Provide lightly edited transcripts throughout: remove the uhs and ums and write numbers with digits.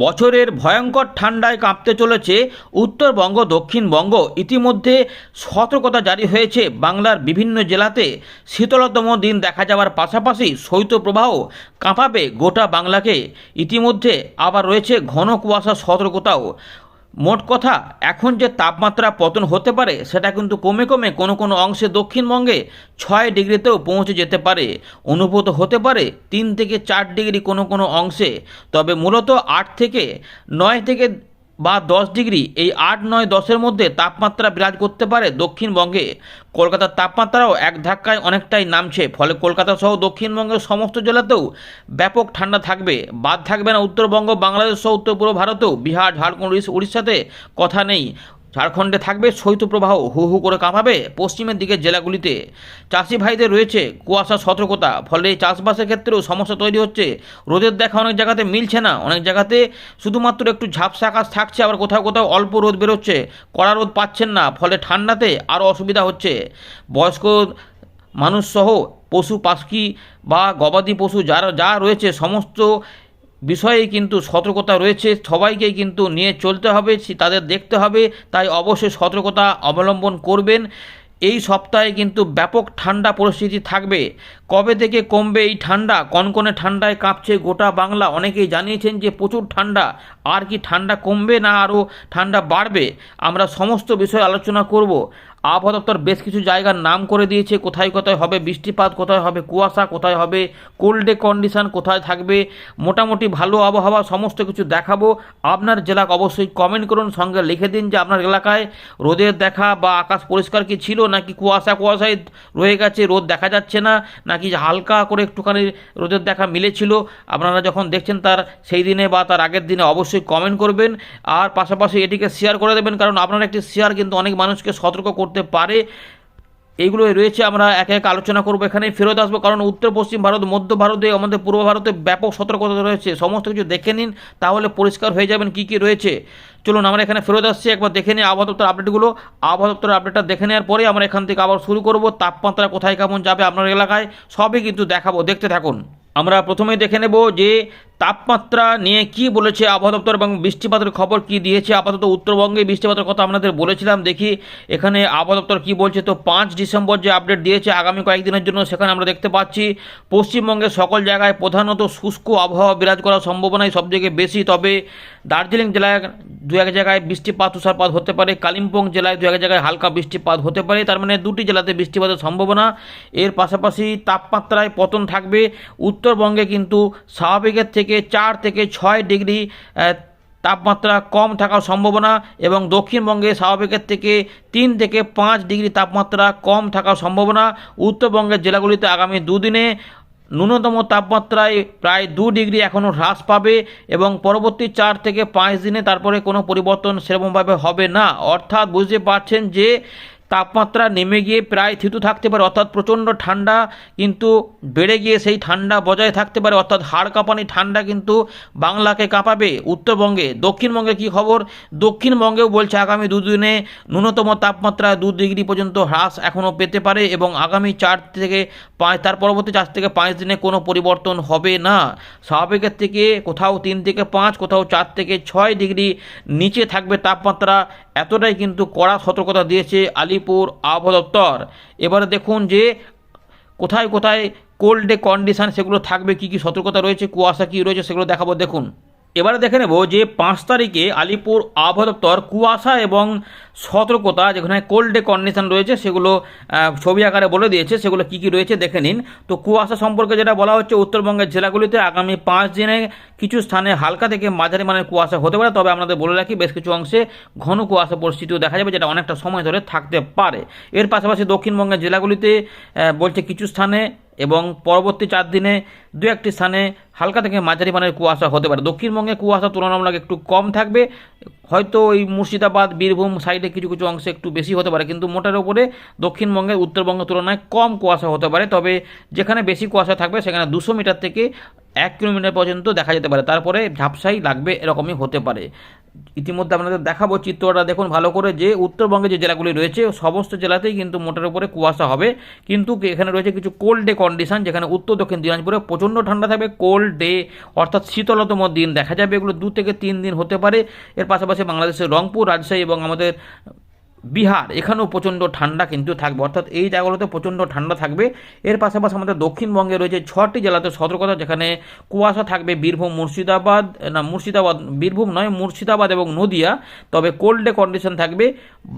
বছরের ভয়ঙ্কর ঠান্ডায় কাঁপতে চলেছে উত্তরবঙ্গ দক্ষিণবঙ্গ। ইতিমধ্যে সতর্কতা জারি হয়েছে বাংলার বিভিন্ন জেলাতে। শীতলতম দিন দেখা যাওয়ার পাশাপাশি শৈত্যপ্রবাহ কাঁপাবে গোটা বাংলাকে। ইতিমধ্যে আবার রয়েছে ঘন কুয়াশা সতর্কতাও। মোট কথা, এখন যে তাপমাত্রা পতন হতে পারে সেটা কিন্তু কমে কমে কোনো কোনো অংশে দক্ষিণবঙ্গে 6 ডিগ্রিতেও পৌঁছে যেতে পারে। অনুভূত হতে পারে 3 থেকে 4 ডিগ্রি কোনো কোনো অংশে। তবে মূলত 8 থেকে 9 থেকে বা 10 ডিগ্রি, এই 8, 9, 10-এর মধ্যে তাপমাত্রা বিরাজ করতে পারে দক্ষিণবঙ্গে। কলকাতার তাপমাত্রাও এক ধাক্কায় অনেকটাই নামছে, ফলে কলকাতা সহ দক্ষিণবঙ্গের সমস্ত জেলাতেও ব্যাপক ঠান্ডা থাকবে। বাদ থাকবে না উত্তরবঙ্গ, বাংলাদেশ সহ উত্তর পূর্ব ভারতেও। বিহার, ঝাড়খণ্ড, উড়িষ্যাতে কথা নেই। ঝাড়খণ্ডে থাকবে শৈত্যপ্রবাহ, হু হু করে কাঁপাবে পশ্চিমের দিকের জেলাগুলিতে। চাষি ভাইদের রয়েছে কুয়াশা সতর্কতা, ফলে চাষবাসের ক্ষেত্রেও সমস্যা তৈরি হচ্ছে। রোদের দেখা অনেক জায়গাতে মিলছে না, অনেক জায়গাতে শুধুমাত্র একটু ঝাপসা আকাশ থাকছে, আবার কোথাও কোথাও অল্প রোদ বেরোচ্ছে, কড়া রোদ পাচ্ছেন না, ফলে ঠান্ডাতে আরও অসুবিধা হচ্ছে। বয়স্ক মানুষসহ পশু পাখি বা গবাদি পশু যা রয়েছে সমস্ত বিষয়েই কিন্তু সতর্কতা রয়েছে। সবাইকেই কিন্তু নিয়ে চলতে হবে, তাদের দেখতে হবে। তাই অবশ্যই সতর্কতা অবলম্বন করবেন। এই সপ্তাহে কিন্তু ব্যাপক ঠান্ডা পরিস্থিতি থাকবে। কবে থেকে কমবে এই ঠান্ডা? কনকনে ঠান্ডায় কাঁপছে গোটা বাংলা। অনেকেই জানিয়েছেন যে প্রচুর ঠান্ডা। আর কি ঠান্ডা কমবে না আরও ঠান্ডা বাড়বে? আমরা সমস্ত বিষয়ে আলোচনা করব। আবহাওয়া দপ্তর বেশ কিছু জায়গার নাম করে দিয়েছে, কোথায় কোথায় হবে বৃষ্টিপাত, কোথায় হবে কুয়াশা, কোথায় হবে কোল্ড ডে কন্ডিশন, কোথায় থাকবে মোটামুটি ভালো আবহাওয়া। সমস্ত কিছু দেখাবো। আপনার জেলাকে অবশ্যই কমেন্ট করুন, সঙ্গে লিখে দিন যে আপনার এলাকায় রোদের দেখা বা আকাশ পরিষ্কার কি ছিল, নাকি কুয়াশায় রয়ে গেছে, রোদ দেখা যাচ্ছে না, নাকি হালকা করে একটুখানি রোদের দেখা মিলেছিল। আপনারা যখন দেখছেন তার সেই দিনে বা তার আগের দিনে অবশ্যই কমেন্ট করবেন। আর পাশাপাশি এটিকে শেয়ার করে দেবেন, কারণ আপনার একটি শেয়ার কিন্তু অনেক মানুষকে সতর্ক করতে পারে। এইগুলো রয়েছে, আমরা একে একে আলোচনা করবো। এখানে ফেরত আসবো, কারণ উত্তর পশ্চিম ভারত, মধ্য ভারতে, আমাদের পূর্ব ভারতে ব্যাপক সতর্কতা রয়েছে। সমস্ত কিছু দেখে নিন, তাহলে পরিষ্কার হয়ে যাবেন কী কী রয়েছে। চলুন আমরা এখানে ফেরত আসছি, একবার দেখে নিই আবহাওয়া দপ্তর আপডেটগুলো। আবহাওয়া দপ্তরের আপডেটটা দেখে নেওয়ার পরে আমরা এখান থেকে আবার শুরু করব। তাপমাত্রা কোথায় কেমন যাবে আপনার এলাকায় সবই কিন্তু দেখাবো, দেখতে থাকুন। আমরা প্রথমেই দেখে নেব যে তাপমাত্রা নিয়ে কি বলেছে আবহাওয়া দপ্তর এবং বৃষ্টিপাতের খবর কি দিয়েছে। আপাতত উত্তরবঙ্গে বৃষ্টিপাতের কথা আপনাদের বলেছিলাম। দেখি এখানে আবহাওয়া দপ্তর কী বলছে। তো 5 ডিসেম্বর যে আপডেট দিয়েছে আগামী কয়েকদিনের জন্য, সেখানে আমরা দেখতে পাচ্ছি পশ্চিমবঙ্গের সকল জায়গায় প্রধানত শুষ্ক আবহাওয়া বিরাজ করার সম্ভাবনাই সবথেকে বেশি। তবে দার্জিলিং জেলায় দু এক জায়গায় বৃষ্টিপাত, তুষারপাত হতে পারে। কালিম্পং জেলায় দু এক জায়গায় হালকা বৃষ্টিপাত হতে পারে। তার মানে দুটি জেলাতে বৃষ্টিপাতের সম্ভাবনা। এর পাশাপাশি তাপমাত্রায় পতন থাকবে। উত্তরবঙ্গে কিন্তু স্বাভাবিকের থেকে 4 থেকে 6 ডিগ্রি তাপমাত্রা কম থাকার সম্ভাবনা, এবং দক্ষিণবঙ্গে স্বাভাবিকের থেকে 3 থেকে 5 ডিগ্রি তাপমাত্রা কম থাকার সম্ভাবনা। উত্তরবঙ্গের জেলাগুলিতে আগামী দুদিনে ন্যূনতম তাপমাত্রায় প্রায় 2 ডিগ্রি এখনও হ্রাস পাবে, এবং পরবর্তী 4 থেকে 5 দিনে তারপরে কোনো পরিবর্তন সেরকমভাবে হবে না। অর্থাৎ বুঝতে পারছেন যে তাপমাত্রা নেমে গিয়ে প্রায় থিতু থাকতে পারে, অর্থাৎ প্রচণ্ড ঠান্ডা কিন্তু বেড়ে গিয়ে সেই ঠান্ডা বজায় থাকতে পারে, অর্থাৎ হাড় কাঁপানি ঠান্ডা কিন্তু বাংলাকে কাঁপাবে উত্তরবঙ্গে। দক্ষিণবঙ্গে কি খবর? দক্ষিণবঙ্গেও বলছে আগামী দুদিনে ন্যূনতম তাপমাত্রা 2 ডিগ্রি পর্যন্ত হ্রাস এখনও পেতে পারে, এবং আগামী 4 থেকে 5, তার পরবর্তী 4 থেকে 5 দিনে কোনো পরিবর্তন হবে না। স্বাভাবিকের থেকে কোথাও 3 থেকে 5, কোথাও 4 থেকে 6 ডিগ্রি নিচে থাকবে তাপমাত্রা। এতটাই কিন্তু কড়া সতর্কতা দিয়েছে আলিপুর আবহাওয়া দপ্তর। এবারে দেখুন যে কোথায় কোথায় কোল্ড ডে কন্ডিশন সেগুলো থাকবে, কী কী সতর্কতা রয়েছে, কুয়াশা কী রয়েছে সেগুলো দেখাবো। দেখুন এবারে দেখে নেব যে 5 তারিখে আলিপুর আবহাওয়া দপ্তর কুয়াশা এবং সতর্কতা, যেখানে কোল্ড ডে কন্ডিশন রয়েছে সেগুলো ছবি আকারে বলে দিয়েছে। সেগুলো কী কী রয়েছে দেখে নিন। তো কুয়াশা সম্পর্কে যেটা বলা হচ্ছে, উত্তরবঙ্গের জেলাগুলিতে আগামী 5 দিনে কিছু স্থানে হালকা থেকে মাঝারি মানের কুয়াশা হতে পারে। তবে আপনাদের বলে রাখি, বেশ কিছু অংশে ঘন কুয়াশা পরিস্থিতিও দেখা যাবে, যেটা অনেকটা সময় ধরে থাকতে পারে। এর পাশাপাশি দক্ষিণবঙ্গের জেলাগুলিতে বলছে কিছু স্থানে এবং পরবর্তী 4 দিনে 2-1টি স্থানে হালকা থেকে মাঝারি মানের কুয়াশা হতে পারে। দক্ষিণবঙ্গে কুয়াশা তুলনামূলক একটু কম থাকবে, হয়তো ওই মুর্শিদাবাদ, বীরভূম সাইডে কিছু কিছু অংশে একটু বেশি হতে পারে, কিন্তু মোটার উপরে দক্ষিণবঙ্গের উত্তরবঙ্গের তুলনায় কম কুয়াশা হতে পারে। তবে যেখানে বেশি কুয়াশা থাকবে সেখানে 200 মিটার থেকে 1 কিলোমিটার পর্যন্ত দেখা যেতে পারে, তারপরে ঝাপসাই লাগবে, এরকমই হতে পারে। ইতিমধ্যে আপনাদের দেখাবো চিত্রটা দেখুন ভালো করে, যে উত্তরবঙ্গে যে জেলাগুলি রয়েছে সমস্ত জেলাতেই কিন্তু মোটের উপরে কুয়াশা হবে, কিন্তু এখানে রয়েছে কিছু কোল্ড ডে কন্ডিশন, যেখানে উত্তর দক্ষিণ দিনাজপুরে প্রচণ্ড ঠান্ডা থাকবে, কোল্ড ডে অর্থাৎ শীতলতম দিন দেখা যাবে, এগুলো 2 থেকে 3 দিন হতে পারে। এর পাশাপাশি বাংলাদেশের রংপুর, রাজশাহী এবং আমাদের বিহার এখানেও প্রচণ্ড ঠান্ডা কিন্তু থাকবে, অর্থাৎ এই জায়গাগুলোতে প্রচণ্ড ঠান্ডা থাকবে। এর পাশাপাশি আমাদের দক্ষিণবঙ্গে রয়েছে 6টি জেলাতে সতর্কতা, যেখানে কুয়াশা থাকবে বীরভূম, বীরভূম নয়, মুর্শিদাবাদ এবং নদিয়া। তবে কোল্ড ডে কন্ডিশন থাকবে।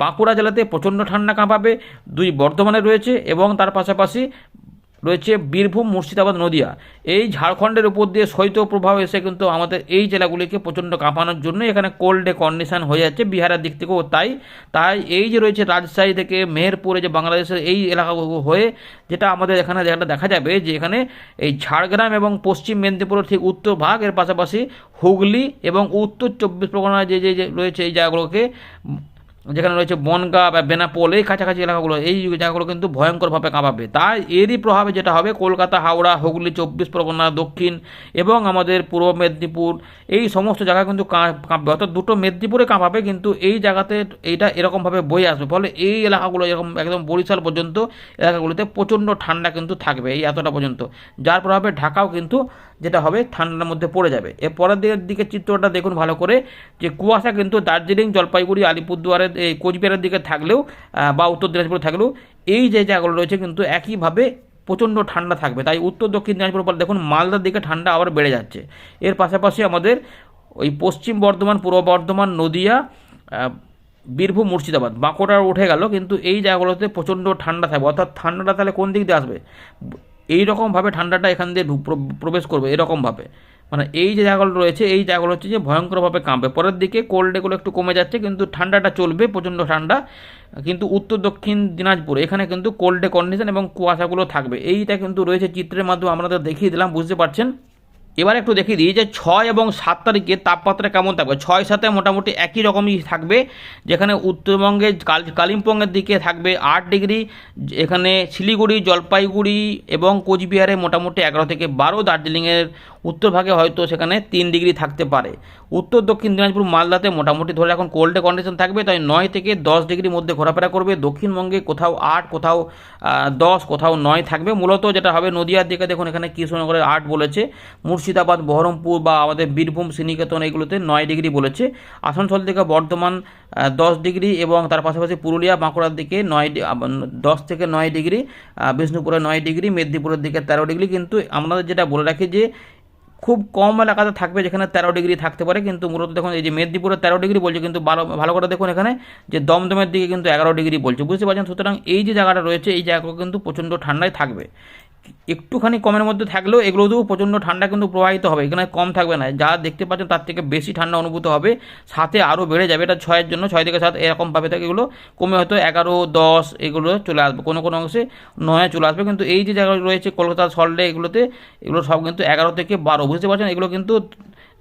বাঁকুড়া জেলাতে প্রচণ্ড ঠান্ডা কাঁপাবে, 2 বর্ধমানে রয়েছে, এবং তার পাশাপাশি রয়েছে বীরভূম, মুর্শিদাবাদ, নদিয়া। এই ঝাড়খণ্ডের উপর দিয়ে শৈত্য প্রভাব এসে কিন্তু আমাদের এই জেলাগুলিকে প্রচণ্ড কাঁপানোর জন্য এখানে কোল্ড ডে কন্ডিশন হয়ে যাচ্ছে, বিহারের দিক থেকেও তাই এই যে রয়েছে রাজশাহী থেকে মেহেরপুরে, যে বাংলাদেশের এই এলাকা হয়ে যেটা আমাদের এখানে যেটা দেখা যাবে, যে এখানে এই ঝাড়গ্রাম এবং পশ্চিম মেদিনীপুরের ঠিক উত্তর ভাগ, এর পাশাপাশি হুগলি এবং উত্তর 24 পরগনায় যে রয়েছে এই জায়গাগুলোকে, যেখানে রয়েছে বনগাঁ বা বেনাপোল, এই কাছাকাছি এলাকাগুলো, এই জায়গাগুলো কিন্তু ভয়ঙ্করভাবে কাঁপাবে। তাই এরই প্রভাবে যেটা হবে, কলকাতা, হাওড়া, হুগলি, 24 পরগনা, দক্ষিণ এবং আমাদের পূর্ব মেদিনীপুর, এই সমস্ত জায়গায় কিন্তু কাঁপবে, অর্থাৎ 2টো মেদিনীপুরে কাঁপাবে, কিন্তু এই জায়গাতে এইটা এরকমভাবে বয়ে আসবে, ফলে এই এলাকাগুলো এরকম একদম বরিশাল পর্যন্ত এলাকাগুলিতে প্রচণ্ড ঠান্ডা কিন্তু থাকবে, এই এতটা পর্যন্ত, যার প্রভাবে ঢাকাও কিন্তু যেটা হবে ঠান্ডার মধ্যে পড়ে যাবে। এর পরের দিকে চিত্রটা দেখুন ভালো করে, যে কুয়াশা কিন্তু দার্জিলিং, জলপাইগুড়ি, আলিপুরদুয়ারের এই কোচবিহারের দিকে থাকলেও বা উত্তর দিনাজপুরে থাকলেও এই যে জায়গাগুলো রয়েছে কিন্তু একইভাবে প্রচণ্ড ঠান্ডা থাকবে। তাই উত্তর দক্ষিণ দিনাজপুর পর দেখুন মালদার দিকে ঠান্ডা আবার বেড়ে যাচ্ছে। এর পাশাপাশি আমাদের ওই পশ্চিম বর্ধমান, পূর্ব বর্ধমান, নদিয়া, বীরভূম, মুর্শিদাবাদ, বাঁকুড়া উঠে গেল, কিন্তু এই জায়গাগুলোতে প্রচণ্ড ঠান্ডা থাকবে। অর্থাৎ ঠান্ডাটা তাহলে কোন দিক দিয়ে আসবে, এই রকমভাবে ঠান্ডাটা এখান দিয়ে প্রবেশ করবে, এরকমভাবে, মানে এই যে জায়গাগুলো রয়েছে এই জায়গাগুলো হচ্ছে যে ভয়ঙ্করভাবে কাঁপবে। পরের দিকে কোল্ড ডেগুলো একটু কমে যাচ্ছে, কিন্তু ঠান্ডাটা চলবে, প্রচণ্ড ঠান্ডা। কিন্তু উত্তর দক্ষিণ দিনাজপুর এখানে কিন্তু কোল্ড ডে কন্ডিশন এবং কুয়াশাগুলো থাকবে, এইটা কিন্তু রয়েছে চিত্রের মাধ্যমে আপনাদের দেখিয়ে দিলাম, বুঝতে পারছেন। এবার একটু দেখিয়ে দিই যে 6 এবং 7 তারিখে তাপমাত্রা কেমন থাকবে। 6-7 মোটামুটি একই রকমই থাকবে, যেখানে উত্তরবঙ্গে কালিম্পংয়ের দিকে থাকবে 8 ডিগ্রি, এখানে শিলিগুড়ি, জলপাইগুড়ি এবং কোচবিহারে মোটামুটি 11 থেকে 12, দার্জিলিংয়ের উত্তরভাগে হয়তো সেখানে 3 ডিগ্রি থাকতে পারে। উত্তর দক্ষিণ দিনাজপুর, মালদাতে মোটামুটি ধরে এখন কোল্ডে কন্ডিশন থাকবে, তাই 9 থেকে 10 ডিগ্রির মধ্যে ঘোরাফেরা করবে। দক্ষিণবঙ্গে কোথাও 8, কোথাও 10, কোথাও 9 থাকবে। মূলত যেটা হবে নদিয়ার দিকে দেখুন, এখানে কৃষ্ণনগরের 8 বলেছে, মুর্শিদাবাদ, বহরমপুর বা আমাদের বীরভূম, শ্রীনিকেতন এগুলোতে 9 ডিগ্রি বলেছে। আসানসোল থেকে বর্ধমান 10 ডিগ্রি, এবং তার পাশাপাশি পুরুলিয়া, বাঁকুড়ার দিকে 10 থেকে 9 ডিগ্রি, বিষ্ণুপুরে 9 ডিগ্রি, মেদিনীপুরের দিকে 13 ডিগ্রি। কিন্তু আমাদের যেটা বলে রাখি যে খুব কম এলাকাতে থাকবে যেখানে 13 ডিগ্রি থাকতে পারে, কিন্তু মূলত দেখুন এই যে মেদিনীপুরে 13 ডিগ্রি বলছে, কিন্তু ভালো করে দেখুন এখানে যে দমদমের দিকে কিন্তু 11 ডিগ্রি বলছে, বুঝতে পারছেন। সুতরাং এই যে জায়গাটা রয়েছে এই জায়গাগুলো কিন্তু প্রচণ্ড ঠান্ডায় থাকবে। একটুখানি কমের মধ্যে থাকলেও এগুলোতেও প্রচণ্ড ঠান্ডা কিন্তু প্রবাহিত হবে, এখানে কম থাকবে না, যা দেখতে পাচ্ছেন তার থেকে বেশি ঠান্ডা অনুভূত হবে, সাথে আরও বেড়ে যাবে। এটা 6-এর জন্য 6 থেকে 7 এরকমভাবে থাকে, এগুলো কমে হয়তো 11, 10 এগুলো চলে আসবে, কোনো অংশে 9 চলে আসবে। কিন্তু এই যে জায়গাগুলো রয়েছে কলকাতা, সল্টে, এগুলো সব কিন্তু 11 থেকে 12, বুঝতে পারছেন। এগুলো কিন্তু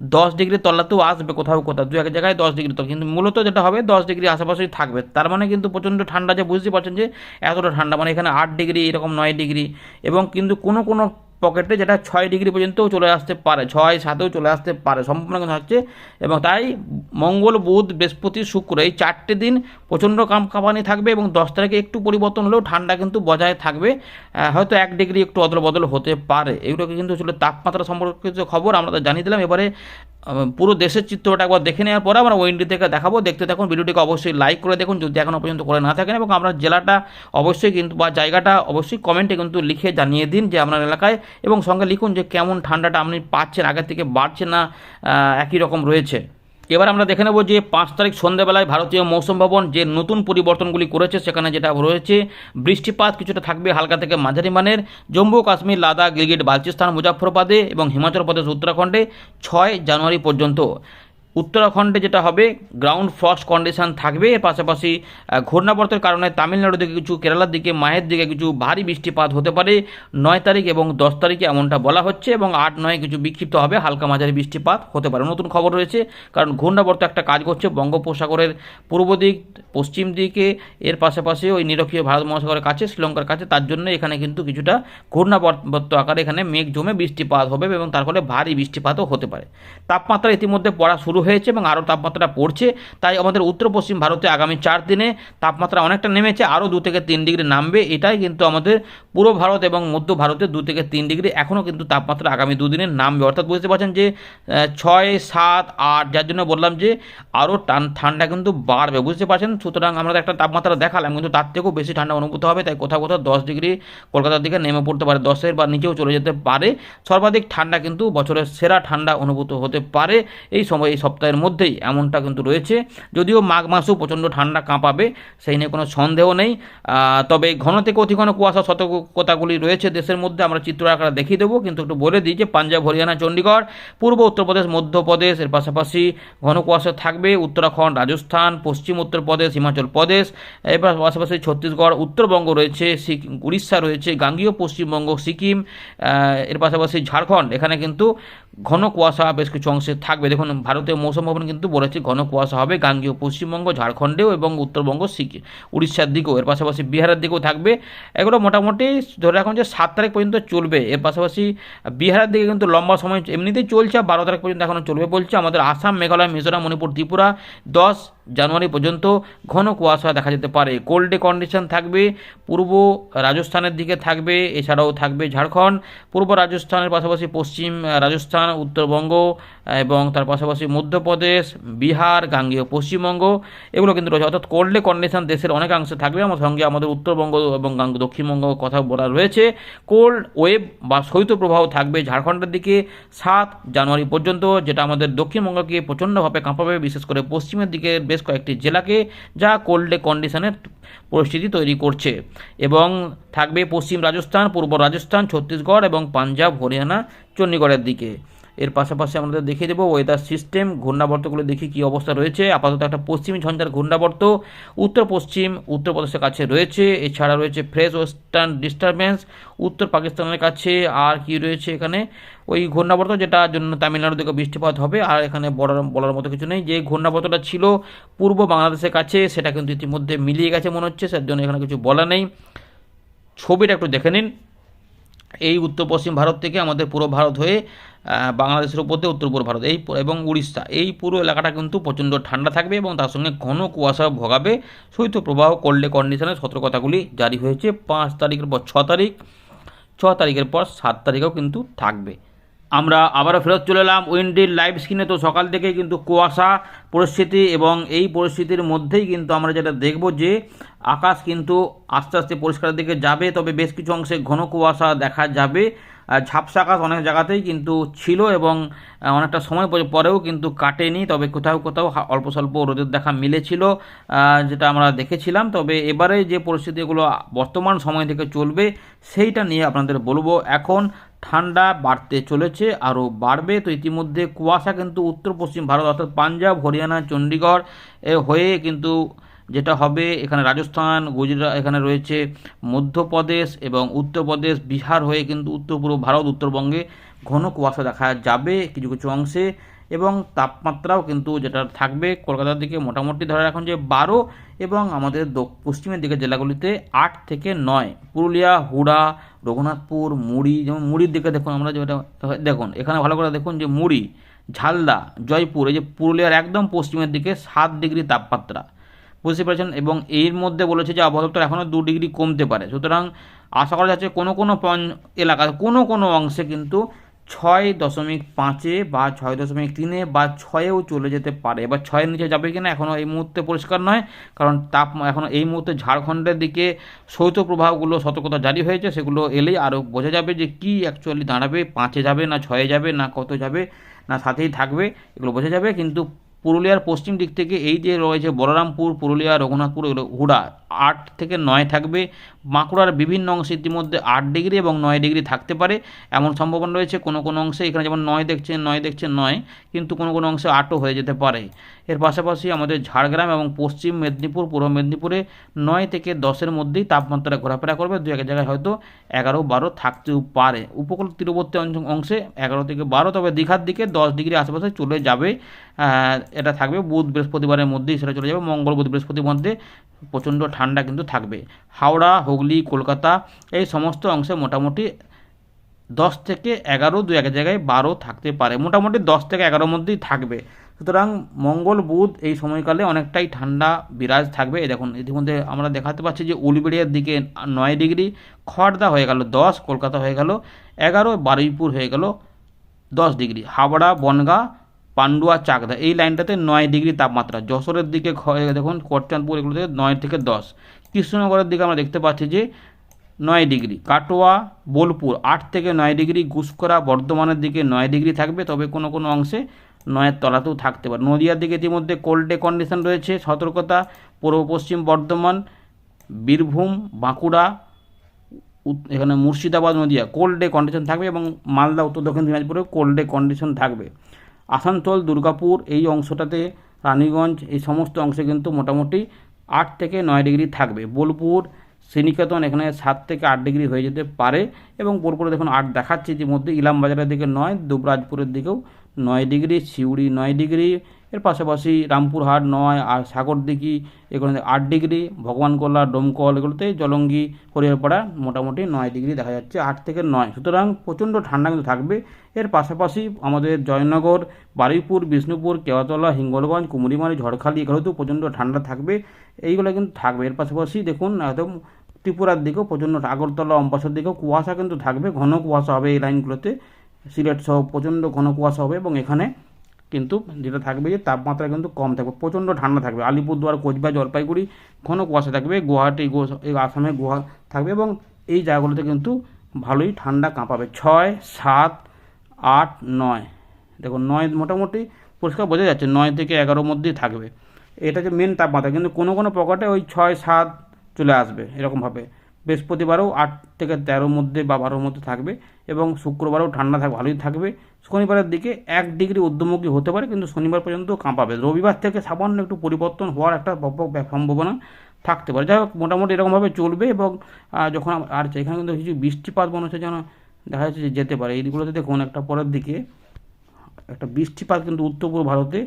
10 ডিগ্রি তলাতেও আসবে, কোথাও 2-1 জায়গায় 10 ডিগ্রি তলা, কিন্তু মূলত যেটা হবে 10 ডিগ্রি আশেপাশেই থাকবে। তার মানে কিন্তু প্রচণ্ড ঠান্ডা, যে বুঝতে পারছেন যে এতটা ঠান্ডা, মানে এখানে 8 ডিগ্রি, এরকম 9 ডিগ্রি, এবং কিন্তু কোনো পকেটে যেটা 6 ডিগ্রি পর্যন্তও চলে আসতে পারে, 6-7-ও চলে আসতে পারে, সম্পূর্ণ কিন্তু হচ্ছে। এবং তাই মঙ্গল, বুধ, বৃহস্পতি, শুক্র এই 4টে দিন প্রচণ্ড কাঁপানি থাকবে, এবং 10 তারিখে একটু পরিবর্তন হলেও ঠান্ডা কিন্তু বজায় থাকবে, হয়তো 1 ডিগ্রি একটু অদল বদল হতে পারে। এগুলোকে কিন্তু আসলে তাপমাত্রা সম্পর্কিত খবর আমরা জানিয়ে দিলাম। এবারে পুরো দেশের চিত্রটা একবার দেখে নেওয়ার পরে আমরা ওয়েন্ডি থেকে দেখাবো, দেখতে থাকুন। ভিডিওটিকে অবশ্যই লাইক করে দেখুন যদি এখনও পর্যন্ত করে না থাকেন, এবং আপনার জেলাটা অবশ্যই কিন্তু বা জায়গাটা অবশ্যই কমেন্টে কিন্তু লিখে জানিয়ে দিন যে আপনার এলাকায়, এবং সঙ্গে লিখুন যে কেমন ঠান্ডাটা আপনি পাচ্ছেন, আগের থেকে বাড়ছে না একই রকম রয়েছে। এবার আমরা দেখে নেব যে 5 তারিখ সন্ধ্যাবেলায় ভারতীয় মৌসুম ভবন যে নতুন পরিবর্তনগুলি করেছে, সেখানে যেটা রয়েছে বৃষ্টিপাত কিছুটা থাকবে হালকা থেকে মাঝারি মানের, জম্মু কাশ্মীর, লাদাখ, গিলগিট বালচিস্তান, মুজাফফরবাদে এবং হিমাচল প্রদেশ, উত্তরাখণ্ডে 6 জানুয়ারি পর্যন্ত। উত্তরাখণ্ডে যেটা হবে গ্রাউন্ড ফ্রস্ট কন্ডিশন থাকবে। এর পাশাপাশি ঘূর্ণাবর্তের কারণে তামিলনাড়ুর দিকে কিছু, কেরালার দিকে, মাহের দিকে কিছু ভারী বৃষ্টিপাত হতে পারে 9 তারিখ এবং 10 তারিখে, এমনটা বলা হচ্ছে। এবং 8-9 কিছু বিক্ষিপ্ত হবে, হালকা মাঝারি বৃষ্টিপাত হতে পারে। নতুন খবর রয়েছে, কারণ ঘূর্ণাবর্ত একটা কাজ করছে বঙ্গোপসাগরের পূর্ব দিক, পশ্চিম দিকে, এর পাশাপাশি ওই নিরক্ষীয় ভারত মহাসাগরের কাছে, শ্রীলঙ্কার কাছে, তার জন্য এখানে কিন্তু কিছুটা ঘূর্ণাবর্ত আকারে এখানে মেঘ জমে বৃষ্টিপাত হবে, এবং তার ফলে ভারী বৃষ্টিপাতও হতে পারে। তাপমাত্রা ইতিমধ্যে পড়া শুরু হয়েছে এবং আরও তাপমাত্রা পড়ছে। তাই আমাদের উত্তর পশ্চিম ভারতে আগামী 4 দিনে তাপমাত্রা অনেকটা নেমেছে, আরও 2 থেকে 3 ডিগ্রি নামবে। এটাই কিন্তু আমাদের পূর্ব ভারত এবং মধ্য ভারতে 2 থেকে 3 ডিগ্রি এখনও কিন্তু তাপমাত্রা আগামী 2 দিনে নামবে। অর্থাৎ বুঝতে পারছেন যে 6, 7, 8, যার জন্য বললাম যে আরও ঠান্ডা কিন্তু বাড়বে, বুঝতে পারছেন। সুতরাং আমরা একটা তাপমাত্রা দেখালাম, কিন্তু তার থেকেও বেশি ঠান্ডা অনুভূত হবে। তাই কোথাও কোথাও 10 ডিগ্রি কলকাতার দিকে নেমে পড়তে পারে, 10-এর বা নিচেও চলে যেতে পারে। সর্বাধিক ঠান্ডা কিন্তু বছরের সেরা ঠান্ডা অনুভূত হতে পারে এই সময়, এই সপ্তাহের মধ্যেই এমনটা কিন্তু রয়েছে। যদিও মাঘ মাসেও প্রচণ্ড ঠান্ডা কাঁপাবে, সেই নিয়ে কোনো সন্দেহ নেই। তবে ঘন থেকে অতি ঘন কুয়াশা সতর্কতাগুলি রয়েছে দেশের মধ্যে, আমরা চিত্র আকারে দেখিয়ে দেবো। কিন্তু একটু বলে দিই যে পাঞ্জাব, হরিয়ানা, চণ্ডীগড়, পূর্ব উত্তরপ্রদেশ, মধ্যপ্রদেশ, এর পাশাপাশি ঘন কুয়াশা থাকবে উত্তরাখণ্ড, রাজস্থান, পশ্চিম উত্তরপ্রদেশ, হিমাচল প্রদেশ, এবার পাশাপাশি ছত্তিশগড়, উত্তরবঙ্গ রয়েছে, উড়িষ্যা রয়েছে, গাঙ্গীয় পশ্চিমবঙ্গ, সিকিম, এর পাশাপাশি ঝাড়খণ্ড, এখানে কিন্তু ঘন কুয়াশা বেশ কিছু অংশে থাকবে। দেখুন ভারতীয় মৌসুম ভবন কিন্তু বলেছে ঘন কুয়াশা হবে গাঙ্গীয় পশ্চিমবঙ্গ, ঝাড়খণ্ডেও এবং উত্তরবঙ্গ, সিকিম, উড়িষ্যার দিকেও, এর পাশাপাশি বিহারের দিকেও থাকবে। এগুলো মোটামুটি ধরে রাখুন যে 7 তারিখ পর্যন্ত চলবে। এর পাশাপাশি বিহারের দিকে কিন্তু লম্বা সময় এমনিতেই চলছে, 12 তারিখ পর্যন্ত এখনও চলবে বলছে। আমাদের আসাম, মেঘালয়, মিজোরাম, মণিপুর, ত্রিপুরা 10 জানুয়ারি পর্যন্ত ঘন কুয়াশা দেখা যেতে পারে। কোল্ড ডে কন্ডিশন থাকবে, পূর্ব রাজস্থানের দিকে থাকবে, এছাড়াও থাকবে ঝাড়খণ্ড, পূর্ব রাজস্থানের পাশাপাশি পশ্চিম রাজস্থান, উত্তরবঙ্গ এবং তার পাশাপাশি মধ্যপ্রদেশ, বিহার, গাঙ্গেয় পশ্চিমবঙ্গ, এগুলো কিন্তু রয়েছে। অর্থাৎ কোল্ড ডে কন্ডিশন দেশের অনেকাংশে থাকবে। আমার সঙ্গে আমাদের উত্তরবঙ্গ এবং দক্ষিণবঙ্গ কথা বলা রয়েছে। কোল্ড ওয়েভ বা শৈত্যপ্রবাহ থাকবে ঝাড়খণ্ডের দিকে 7 জানুয়ারি পর্যন্ত, যেটা আমাদের দক্ষিণবঙ্গকে প্রচণ্ডভাবে কাঁপাবে, বিশেষ করে পশ্চিমের দিকে বেশ কয়েকটি জেলাকে, যা কোল্ড ডে কন্ডিশনের পরিস্থিতি তৈরি করছে। এবং থাকবে পশ্চিম রাজস্থান, পূর্ব রাজস্থান, ছত্তিশগড় এবং পাঞ্জাব, হরিয়ানা, চণ্ডীগড়ের দিকে। এর পাশাপাশি আমাদের দেখিয়ে দেবো ওয়েদার সিস্টেম, ঘূর্ণাবর্তগুলো দেখি কী অবস্থা রয়েছে। আপাতত একটা পশ্চিমী ঝঞ্ঝার ঘূর্ণাবর্ত উত্তর পশ্চিম উত্তরপ্রদেশের কাছে রয়েছে। এছাড়া রয়েছে ফ্রেশ ওয়েস্টার্ন ডিস্টারবেন্স উত্তর পাকিস্তানের কাছে। আর কি রয়েছে এখানে, ওই ঘূর্ণাবর্ত যেটার জন্য তামিলনাড়ু দিকে বৃষ্টিপাত হবে। আর এখানে বলার মতো কিছু নেই। যে ঘূর্ণাবর্তটা ছিল পূর্ব বাংলাদেশের কাছে, সেটা কিন্তু ইতিমধ্যে মিলিয়ে গেছে মনে হচ্ছে, সেটার জন্য এখানে কিছু বলা নেই। ছবিটা একটু দেখে নিন। এই উত্তর পশ্চিম ভারত থেকে আমাদের পুরো ভারত হয়ে বাংলাদেশের উপর দিয়ে উত্তর পূর্ব ভারত এবং উড়িষ্যা, এই পুরো এলাকাটা কিন্তু প্রচণ্ড ঠান্ডা থাকবে এবং তার সঙ্গে ঘন কুয়াশা ভোগাবে। শৈত্যপ্রবাহ কোল্ড ডে কন্ডিশনের সতর্কতাগুলি জারি হয়েছে 5 তারিখের পর 6 তারিখ, 6 তারিখের পর 7 তারিখেও কিন্তু থাকবে। আমরা আবারও ফেরত চলে এলাম উইন্ডির লাইভ স্ক্রিনে। তো সকাল থেকেই কিন্তু কুয়াশা পরিস্থিতি, এবং এই পরিস্থিতির মধ্যেই কিন্তু আমরা যেটা দেখব যে আকাশ কিন্তু আস্তে আস্তে পরিষ্কারের দিকে যাবে। তবে বেশ কিছু অংশে ঘন কুয়াশা দেখা যাবে। ঝাপসা আকাশ অনেক জায়গাতেই কিন্তু ছিল এবং অনেকটা সময় পরেও কিন্তু কাটেনি। তবে কোথাও কোথাও অল্প স্বল্প রোদের দেখা মিলেছিল, যেটা আমরা দেখেছিলাম। তবে এবারে যে পরিস্থিতিগুলো বর্তমান সময় থেকে চলবে সেইটা নিয়ে আপনাদের বলবো। এখন ঠান্ডা বাড়তে চলেছে, আরও বাড়বে। তো ইতিমধ্যে কুয়াশা কিন্তু উত্তর পশ্চিম ভারত অর্থাৎ পাঞ্জাব, হরিয়ানা, চণ্ডীগড় হয়ে কিন্তু যেটা হবে, এখানে রাজস্থান, গুজরাট, এখানে রয়েছে মধ্যপ্রদেশ এবং উত্তরপ্রদেশ, বিহার হয়ে কিন্তু উত্তর পূর্ব ভারত, উত্তরবঙ্গে ঘন কুয়াশা দেখা যাবে কিছু কিছু অংশে। এবং তাপমাত্রাও কিন্তু যেটা থাকবে কলকাতার দিকে মোটামুটি ধরে রাখুন যে 12, এবং আমাদের পশ্চিমের দিকে জেলাগুলিতে 8 থেকে 9, পুরুলিয়া, হুড়া, রঘুনাথপুর, মুড়ি। যেমন মুড়ির দিকে দেখুন, আমরা যেটা দেখুন এখানে ভালো করে দেখুন যে মুড়ি, ঝালদা, জয়পুর, এই যে পুরুলিয়ার একদম পশ্চিমের দিকে 7 ডিগ্রি তাপমাত্রা, বুঝতে পারছেন। এবং এর মধ্যে বলেছে যে আবহাওয়া দপ্তর এখনও 2 ডিগ্রি কমতে পারে। সুতরাং আশা করা যাচ্ছে কোনো কোনো এলাকায় কোনো কোনো অংশে কিন্তু 6.5 বা 6.3 বা 6-এও চলে যেতে পারে। এবার 6-এর নিচে যাবে কিনা এখনও এই মুহূর্তে পরিষ্কার নয়, কারণ এখনও এই মুহূর্তে ঝাড়খণ্ডের দিকে শৈত্যপ্রবাহগুলো সতর্কতা জারি হয়েছে। সেগুলো এলেই আরও বোঝা যাবে যে কি অ্যাকচুয়ালি দাঁড়াবে, 5-এ যাবে না 6-এ যাবে না কত যাবে না 7-এই থাকবে, এগুলো বোঝা যাবে। কিন্তু পুরুলিয়ার পশ্চিম দিক থেকে এই যে রয়েছে বলরামপুর, পুরুলিয়া, রঘুনাথপুর, এগুলো হুড়া 8 থেকে 9 থাকবে। বাঁকুড়ার বিভিন্ন অংশে ইতিমধ্যে 8 ডিগ্রি এবং 9 ডিগ্রি থাকতে পারে এমন সম্ভাবনা রয়েছে। কোনো কোনো অংশে এখানে যেমন 9 দেখছেন 9, কিন্তু কোনো কোনো অংশে 8ও হয়ে যেতে পারে। এর পাশাপাশি আমাদের ঝাড়গ্রাম এবং পশ্চিম মেদিনীপুর, পূর্ব মেদিনীপুরে 9 থেকে 10-এর মধ্যেই তাপমাত্রা ঘোরাফেরা করবে। দু এক জায়গায় হয়তো 11-12 থাকতেও পারে। উপকূল তীরবর্তী অংশে 11 থেকে 12, তবে দীঘার দিকে 10 ডিগ্রি আশেপাশে চলে যাবে। এটা থাকবে বুধ বৃহস্পতিবারের মধ্যেই, সেটা চলে যাবে। মঙ্গল, বুধ, বৃহস্পতির মধ্যে প্রচণ্ড ঠান্ডা কিন্তু থাকবে। হাওড়া, হুগলি, কলকাতা এই সমস্ত অংশে মোটামুটি 10 থেকে 11, দু এক জায়গায় 12 থাকতে পারে। মোটামুটি 10 থেকে 11-র মধ্যেই থাকবে। সুতরাং মঙ্গল বুধ এই সময়কালে অনেকটাই ঠান্ডা বিরাজ থাকবে। এই দেখুন ইতিমধ্যে আমরা দেখাতে পাচ্ছি যে উলবেড়িয়ার দিকে 9 ডিগ্রি, খড়দা হয়ে গেল 10, কলকাতা হয়ে গেল 11, বারুইপুর হয়ে গেল 10 ডিগ্রি, হাবড়া, বনগাঁ, পান্ডুয়া, চাকদা এই লাইনটাতে 9 ডিগ্রি তাপমাত্রা। যশোরের দিকে দেখুন কোটচাঁদপুর এগুলোতে 9 থেকে 10। কৃষ্ণনগরের দিকে আমরা দেখতে পাচ্ছি যে 9 ডিগ্রি, কাটোয়া, বোলপুর 8 থেকে 9 ডিগ্রি, গুসকরা, বর্ধমানের দিকে 9 ডিগ্রি থাকবে, তবে কোনো কোনো অংশে 9-এর তলাতেও থাকতে পারে। নদিয়ার দিকে ইতিমধ্যে কোল্ড ডে কন্ডিশন রয়েছে, সতর্কতা। পূর্ব পশ্চিম বর্ধমান, বীরভূম, বাঁকুড়া, এখানে Murshidabad, Nadia cold day condition থাকবে এবং মালদা, উত্তর দক্ষিণ দিনাজপুরেও কোল্ড ডে কন্ডিশন থাকবে। আসানসোল, দুর্গাপুর এই অংশটাতে, রানীগঞ্জ এই সমস্ত অংশে কিন্তু মোটামুটি 8 থেকে 9 ডিগ্রি থাকবে। বোলপুর, শ্রীনিকেতন এখানে 7 থেকে 8 ডিগ্রি হয়ে যেতে পারে এবং বোলপুরে দেখুন 8 দেখাচ্ছে ইতিমধ্যে। ইলামবাজারের দিকে 9, দুবরাজপুরের দিকেও 9 ডিগ্রি, সিউড়ি 9 ডিগ্রি, এর পাশাপাশি রামপুরহাট 9, আর সাগরদিঘি এগুলো 8 ডিগ্রি, ভগবানগোলা, ডোমকল এগুলোতে, জলঙ্গি, হরিহরপাড়া মোটামুটি 9 ডিগ্রি দেখা যাচ্ছে, 8 থেকে 9। সুতরাং প্রচণ্ড ঠান্ডা কিন্তু থাকবে। এর পাশাপাশি আমাদের জয়নগর, বারুইপুর, বিষ্ণুপুর, কেওয়াতলা, হিঙ্গলগঞ্জ, কুমুরিমারি, ঝড়খালি এগুলোতেও প্রচণ্ড ঠান্ডা থাকবে, এইগুলো কিন্তু থাকবে। এর পাশাপাশি দেখুন একদম ত্রিপুরার দিকেও প্রচণ্ড, আগরতলা, অম্বাসার দিকেও কুয়াশা কিন্তু থাকবে, ঘন কুয়াশা হবে এই লাইনগুলোতে, সিলেট সহ প্রচণ্ড ঘন কুয়াশা হবে এবং এখানে কিন্তু যেটা থাকবে যে তাপমাত্রা কিন্তু কম থাকবে, প্রচণ্ড ঠান্ডা থাকবে। আলিপুরদুয়ার, কোচবিহার, জলপাইগুড়ি ঘন কুয়াশা থাকবে, গুয়াহাটি, আসামে গুহা থাকবে এবং এই জায়গাগুলোতে কিন্তু ভালোই ঠান্ডা কাঁপাবে। 6, 7, 8, 9 দেখুন 9 মোটামুটি পরিষ্কার বোঝা যাচ্ছে 9 থেকে 11 মধ্যেই থাকবে। এটা যে মেন তাপমাত্রা, কিন্তু কোনো কোনো পকেটে ওই 6, 7 চলে আসবে এরকমভাবে। বৃহস্পতিবারও 8 থেকে 13 মধ্যে বা 12 মধ্যে থাকবে এবং শুক্রবারও ঠান্ডা থাকবে, ভালোই থাকবে। শনিবারের দিকে 1 ডিগ্রি ঊর্ধ্বমুখী হতে পারে, কিন্তু শনিবার পর্যন্ত কাঁপাবে। রবিবার থেকে সামান্য একটু পরিবর্তন হওয়ার একটা সম্ভাবনা থাকতে পারে। যাই হোক মোটামুটি এরকমভাবে চলবে এবং যখন আর এখানে কিন্তু কিছু বৃষ্টিপাত মনে হচ্ছে যেন দেখা যাচ্ছে যে যেতে পারে। এইগুলোতে দেখুন একটা পরের দিকে একটা বৃষ্টিপাত কিন্তু উত্তর পূর্ব ভারতে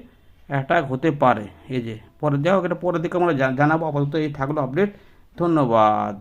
অ্যাটাক হতে পারে। এই যে পরে, যাই হোক এটা পরের দিকে আমরা জানাবো। আপাতত এই থাকলো আপডেট। ধন্যবাদ।